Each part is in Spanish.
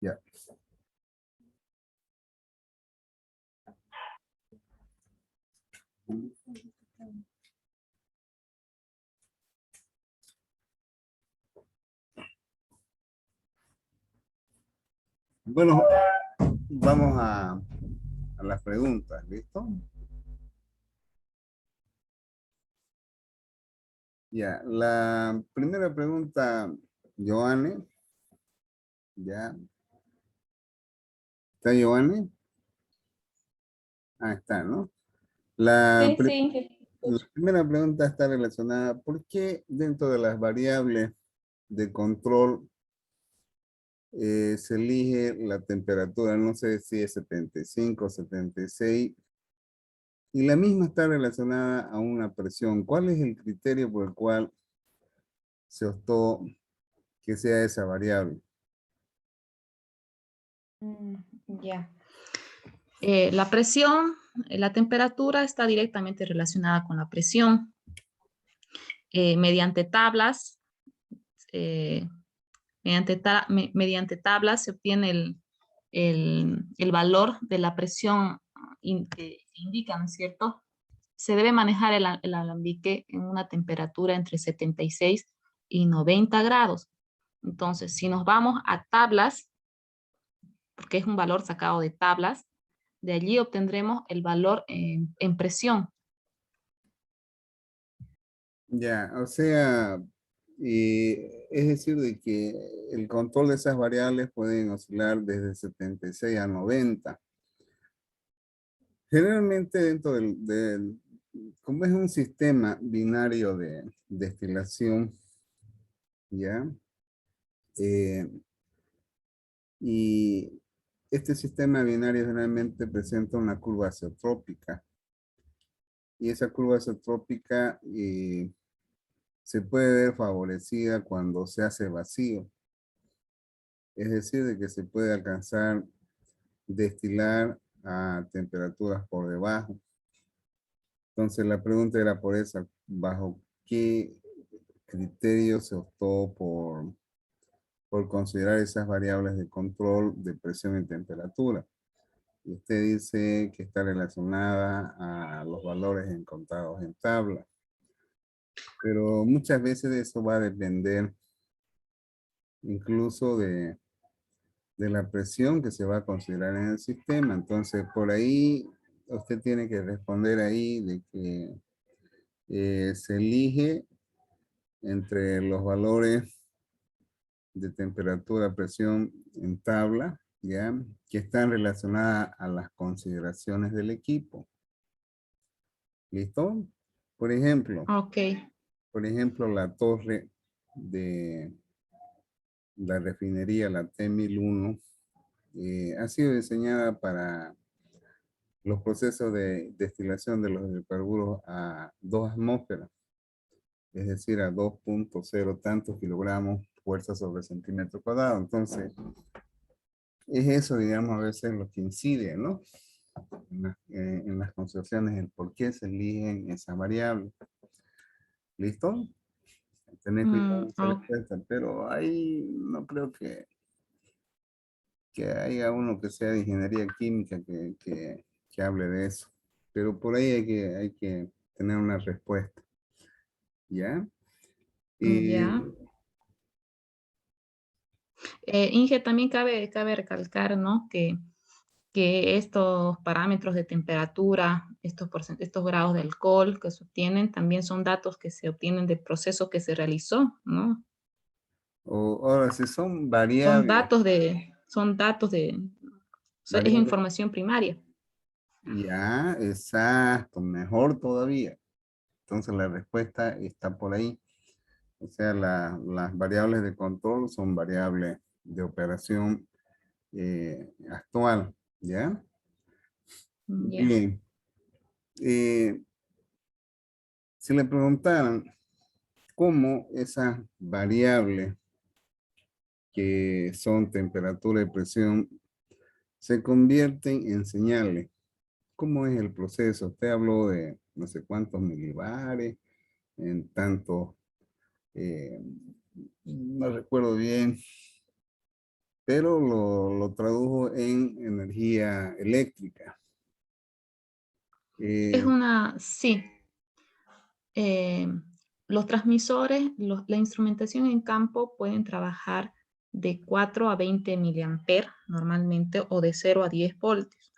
Ya. Bueno, vamos a las preguntas, ¿listo? Ya, la primera pregunta, Joanne, ya. ¿Está Joanne? Ah, está, ¿no? La, Sí, sí. la primera pregunta está relacionada, ¿por qué dentro de las variables de control se elige la temperatura? No sé si es 75 o 76, y la misma está relacionada a una presión. ¿Cuál es el criterio por el cual se optó que sea esa variable? Ya. La presión, la temperatura está directamente relacionada con la presión. Mediante tablas, eh, mediante tablas se obtiene el valor de la presión que indica, ¿no es cierto? Se debe manejar el alambique en una temperatura entre 76 y 90 grados. Entonces, si nos vamos a tablas, porque es un valor sacado de tablas, de allí obtendremos el valor en presión. Ya, o sea, es decir, de que el control de esas variables pueden oscilar desde 76 a 90. Generalmente dentro como es un sistema binario de destilación, ¿ya? Eh, y este sistema binario generalmente presenta una curva isotrópica. Y esa curva isotrópica se puede ver favorecida cuando se hace vacío. Es decir, de que se puede alcanzar destilar a temperaturas por debajo. Entonces la pregunta era por esa, ¿bajo qué criterio se optó por considerar esas variables de control de presión y temperatura? Y usted dice que está relacionada a los valores encontrados en tabla. Pero muchas veces eso va a depender incluso de la presión que se va a considerar en el sistema. Entonces, por ahí usted tiene que responder ahí de que se elige entre los valores de temperatura, presión en tabla, ¿ya? Que están relacionadas a las consideraciones del equipo. ¿Listo? Por ejemplo, Ok. la torre de la refinería, la T1001, ha sido diseñada para los procesos de destilación de los hidrocarburos a 2 atmósferas, es decir, a 2.0 tantos kilogramos fuerza sobre centímetro cuadrado. Entonces, es eso, digamos, a veces lo que incide, ¿no? En las concepciones, el por qué se eligen esas variables. ¿Listo? Tener cuidado en esa Ok. respuesta, pero ahí no creo que haya uno que sea de ingeniería química que hable de eso. Pero por ahí hay que tener una respuesta. ¿Ya? Y Ya. Inge, también cabe recalcar, ¿no? Que estos parámetros de temperatura, estos grados de alcohol que se obtienen, también son datos que se obtienen del proceso que se realizó, ¿no? ahora, si son Son variables, datos o sea, es variables, información primaria. ya, exacto, mejor todavía. Entonces la respuesta está por ahí. O sea, las variables de control son variables de operación actual, ¿ya? Ya. Bien. Eh, si le preguntaran cómo esas variables que son temperatura y presión se convierten en señales, ¿cómo es el proceso? Usted habló de no sé cuántos milibares, en tantos no recuerdo bien, pero lo tradujo en energía eléctrica. Es Eh, una, sí. eh, los transmisores, la instrumentación en campo pueden trabajar de 4 a 20 miliamperes normalmente o de 0 a 10 voltios,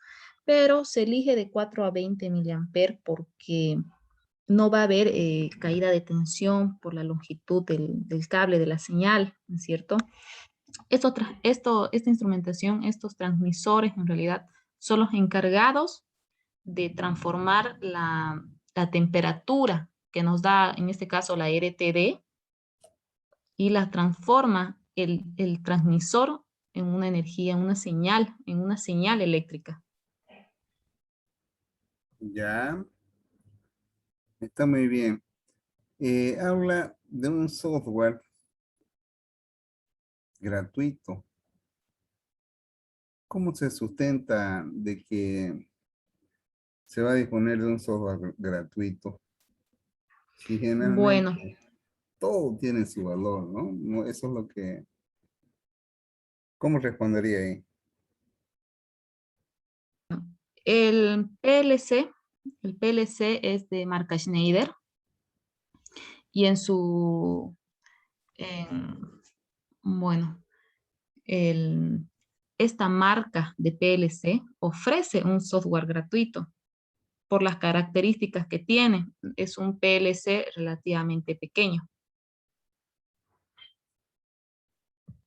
pero se elige de 4 a 20 miliamperes porque no va a haber caída de tensión por la longitud del cable de la señal, ¿no es cierto? Esta instrumentación, estos transmisores en realidad son los encargados de transformar la temperatura que nos da, en este caso, la RTD, y la transforma el transmisor en una energía, en una señal eléctrica. ya, está muy bien. Habla de un software gratuito. ¿Cómo se sustenta de que se va a disponer de un software gratuito? Si Bueno, generalmente todo tiene su valor, ¿no? Eso es lo que... ¿Cómo respondería ahí? el PLC, el PLC es de marca Schneider y en, bueno, el, esta marca de PLC ofrece un software gratuito por las características que tiene. Es un PLC relativamente pequeño.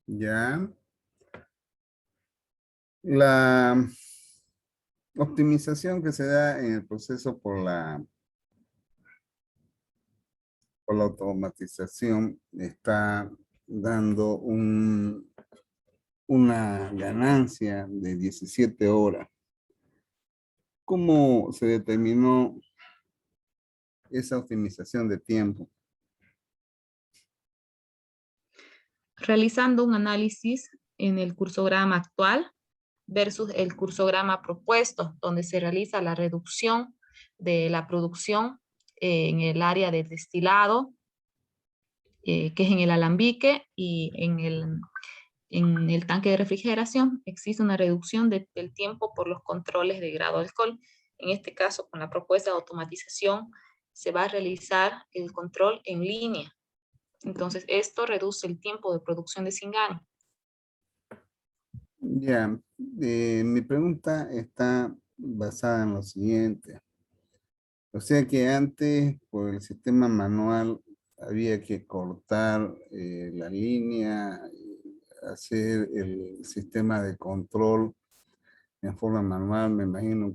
Ya. La optimización que se da en el proceso por la automatización está dando una ganancia de 17 horas. ¿Cómo se determinó esa optimización de tiempo? Realizando un análisis en el cursograma actual versus el cursograma propuesto, donde se realiza la reducción de la producción en el área de destilado, que es en el alambique, y en el tanque de refrigeración existe una reducción del tiempo por los controles de grado de alcohol. En este caso, con la propuesta de automatización, se va a realizar el control en línea. Entonces, esto reduce el tiempo de producción de Singani. Ya, mi pregunta está basada en lo siguiente. O sea que antes, por el sistema manual, había que cortar la línea, hacer el sistema de control en forma manual. Me imagino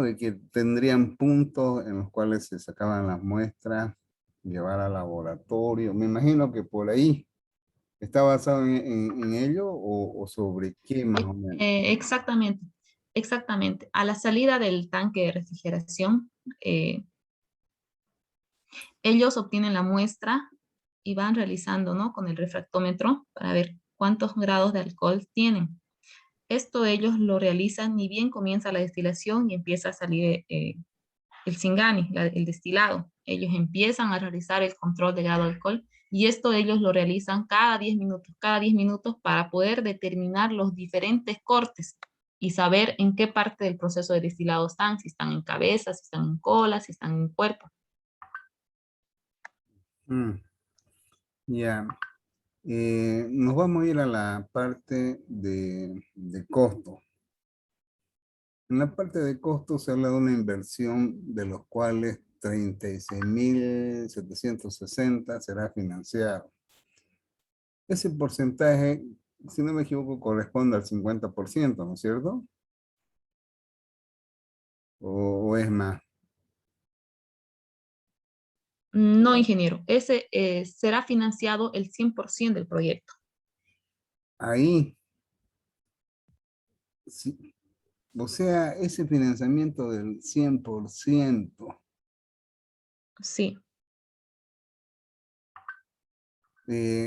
de que tendrían puntos en los cuales se sacaban las muestras, llevar al laboratorio. Me imagino que por ahí está basado en ello o sobre qué más o menos. Exactamente, exactamente. A la salida del tanque de refrigeración, eh, ellos obtienen la muestra y van realizando, ¿no? Con el refractómetro para ver cuántos grados de alcohol tienen. Esto ellos lo realizan ni bien comienza la destilación y empieza a salir el Singani, el destilado. Ellos empiezan a realizar el control de grado de alcohol y esto ellos lo realizan cada 10 minutos para poder determinar los diferentes cortes y saber en qué parte del proceso de destilado están, si están en cabeza, si están en cola, si están en cuerpo. Mm, ya. Nos vamos a ir a la parte de costo. En la parte de costo se habla de una inversión de los cuales 36.760 será financiado. Ese porcentaje, si no me equivoco, corresponde al 50%, ¿no es cierto? O es más. No, ingeniero, ese será financiado el 100% del proyecto. Ahí, sí, o sea, ese financiamiento del 100%, Sí.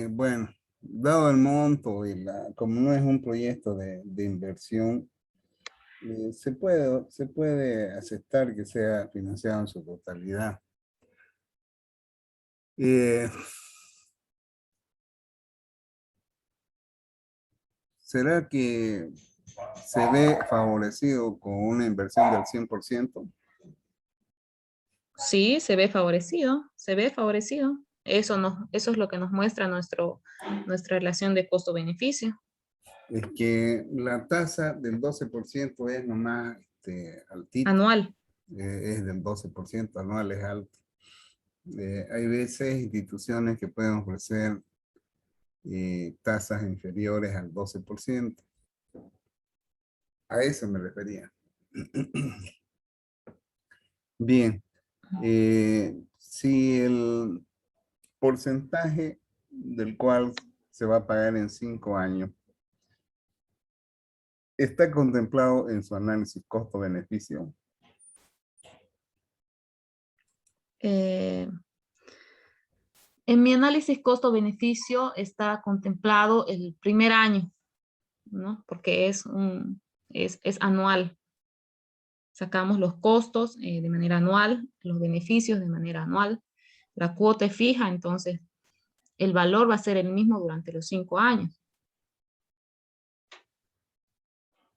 bueno, dado el monto y como no es un proyecto de inversión, se puede aceptar que sea financiado en su totalidad. Eh, ¿Será que se ve favorecido con una inversión del 100%? Sí, se ve favorecido, se ve favorecido. Eso es lo que nos muestra nuestra relación de costo-beneficio Es que la tasa del 12% es nomás altita, anual. es del 12% anual, es alto. Hay veces instituciones que pueden ofrecer tasas inferiores al 12%. A eso me refería. Bien, si el porcentaje del cual se va a pagar en 5 años está contemplado en su análisis costo-beneficio. Eh, en mi análisis costo-beneficio está contemplado el primer año, ¿no? Porque es anual. Sacamos los costos de manera anual, los beneficios de manera anual. La cuota es fija, entonces el valor va a ser el mismo durante los 5 años.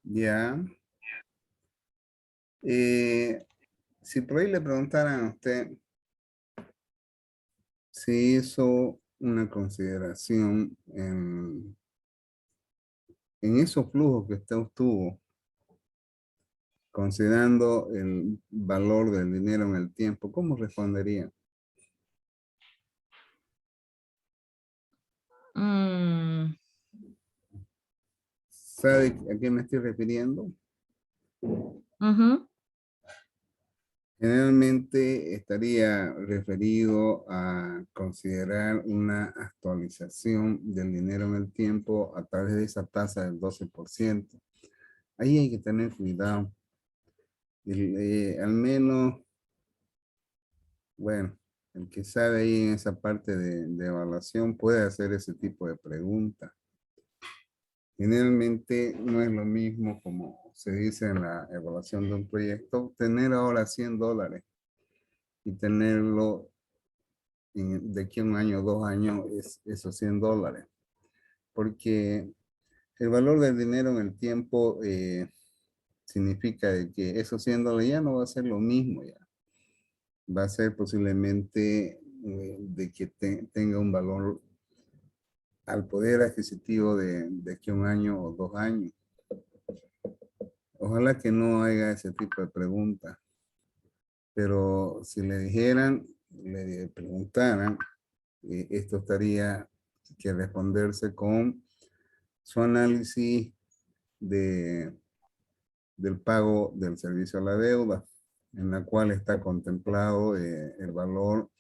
Ya. Si por ahí le preguntaran a usted si hizo una consideración en esos flujos que usted obtuvo, considerando el valor del dinero en el tiempo, ¿cómo respondería? Mm, ¿Sabe a qué me estoy refiriendo? ujú. Generalmente estaría referido a considerar una actualización del dinero en el tiempo a través de esa tasa del 12%. Ahí hay que tener cuidado. Al menos, bueno, el que sabe ahí en esa parte de evaluación puede hacer ese tipo de preguntas. Generalmente no es lo mismo como se dice en la evaluación de un proyecto, tener ahora $100 y tenerlo de aquí a un año o 2 años es esos $100. Porque el valor del dinero en el tiempo significa de que esos $100 ya no va a ser lo mismo ya. Va a ser posiblemente de que tenga un valor al poder adquisitivo de aquí a un año o 2 años. Ojalá que no haya ese tipo de preguntas, pero si le dijeran, le preguntaran, esto estaría que responderse con su análisis de, del pago del servicio a la deuda, en la cual está contemplado el valor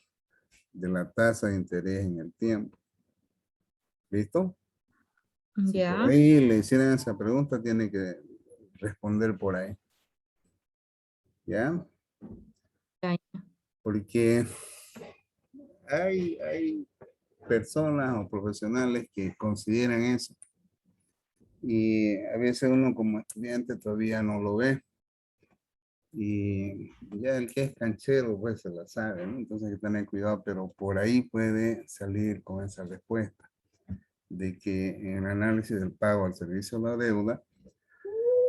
de la tasa de interés en el tiempo. ¿Listo? Si por Ya, ahí le hicieran esa pregunta, tiene que responder por ahí. ¿Ya? ya. Porque hay personas o profesionales que consideran eso. Y a veces uno como estudiante todavía no lo ve. Y ya el que es canchero, pues se la sabe, ¿no? Entonces hay que tener cuidado, pero por ahí puede salir con esa respuesta de que en el análisis del pago al servicio de la deuda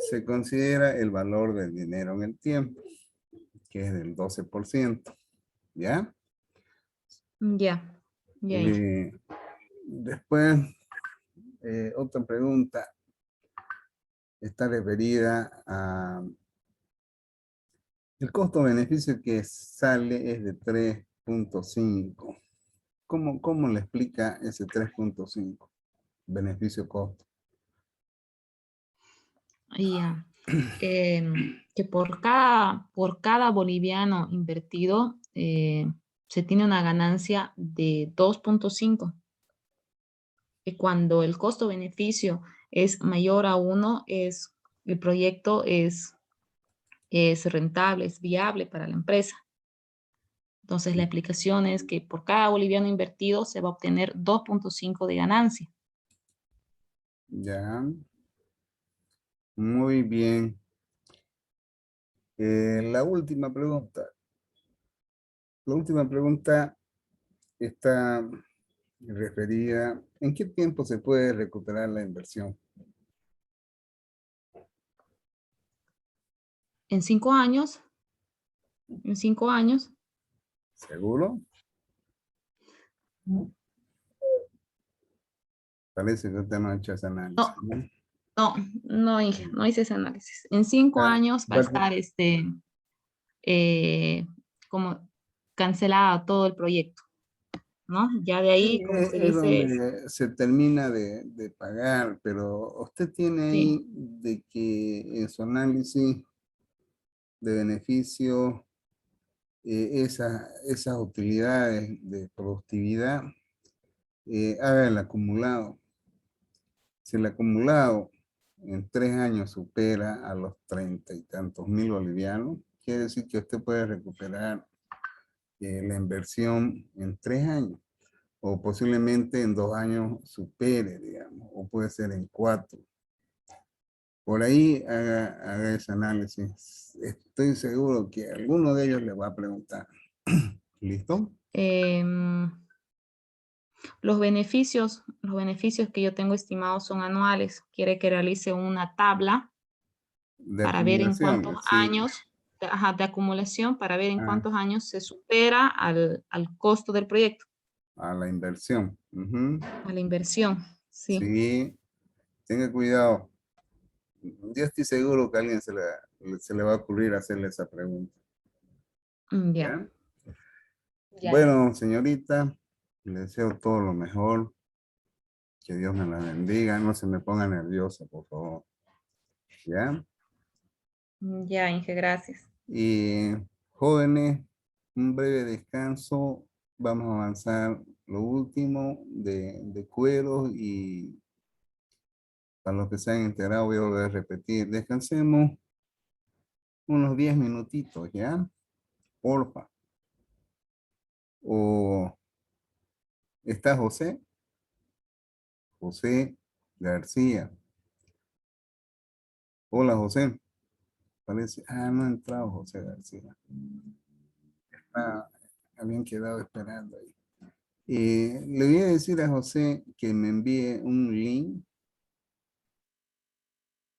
se considera el valor del dinero en el tiempo, que es del 12%. ¿Ya? Ya, ya, ya. Eh, Después, otra pregunta está referida a el costo-beneficio que sale es de 3.5. ¿Cómo le explica ese 3.5? Beneficio-costo. Ya. Que por cada boliviano invertido se tiene una ganancia de 2.5. Y cuando el costo-beneficio es mayor a 1, el proyecto es rentable, es viable para la empresa. Entonces, la explicación es que por cada boliviano invertido se va a obtener 2.5 de ganancia. Ya, muy bien. La última pregunta. La última pregunta está referida, ¿en qué tiempo se puede recuperar la inversión? En 5 años, en 5 años, ¿Seguro? Parece que usted no ha hecho ese análisis, no, ¿no? no hice ese análisis. En 5 años va a Va- estar como cancelado todo el proyecto, ¿no? Ya de Sí, ahí, como se es dice, donde se termina de pagar, pero usted tiene sí, ahí de que en su análisis de beneficio, esas utilidades de productividad, haga el acumulado. Si el acumulado en 3 años supera a los 30 y tantos mil bolivianos, quiere decir que usted puede recuperar la inversión en 3 años, o posiblemente en 2 años supere, digamos, o puede ser en 4. Por ahí haga ese análisis. Estoy seguro que alguno de ellos le va a preguntar. ¿Listo? em, los beneficios que yo tengo estimados son anuales. Quiere que realice una tabla De para ver en cuántos acumulaciones, sí. años, ajá, de acumulación, para ver en Ah, cuántos años se supera al costo del proyecto, a la inversión. Ujú. a la inversión. Sí, Sí, tenga cuidado. Yo estoy seguro que a alguien se le va a ocurrir hacerle esa pregunta. ya, ¿Ya? ya. Bueno, señorita, le deseo todo lo mejor. Que Dios me la bendiga. No se me ponga nerviosa, por favor. ¿Ya? Ya, Inge, gracias. Y jóvenes, un breve descanso. Vamos a avanzar lo último de cueros, y para los que se han enterado voy a volver a repetir. Descansemos unos 10 minutitos, ¿ya? Porfa. ¿O está José? José García. Hola, José. Parece, no ha entrado José García. Ah, habían quedado esperando ahí. Le voy a decir a José que me envíe un link.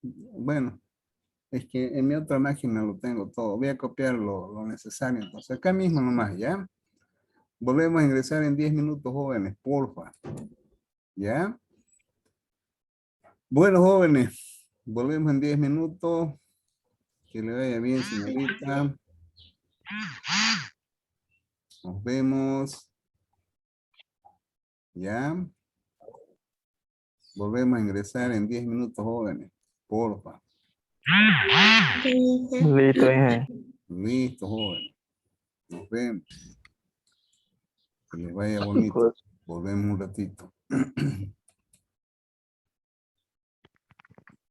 Bueno, es que en mi otra máquina lo tengo todo. Voy a copiar lo necesario. Entonces, acá mismo nomás, ¿ya? Volvemos a ingresar en 10 minutos, jóvenes, porfa. ¿Ya? Bueno, jóvenes, volvemos en 10 minutos. Que le vaya bien, señorita. Nos vemos. ¿Ya? Volvemos a ingresar en 10 minutos, jóvenes. Porfa. Listo, Inge. Listo, jóvenes. Nos vemos. Que les vaya bonito. Pues, Volvemos un ratito.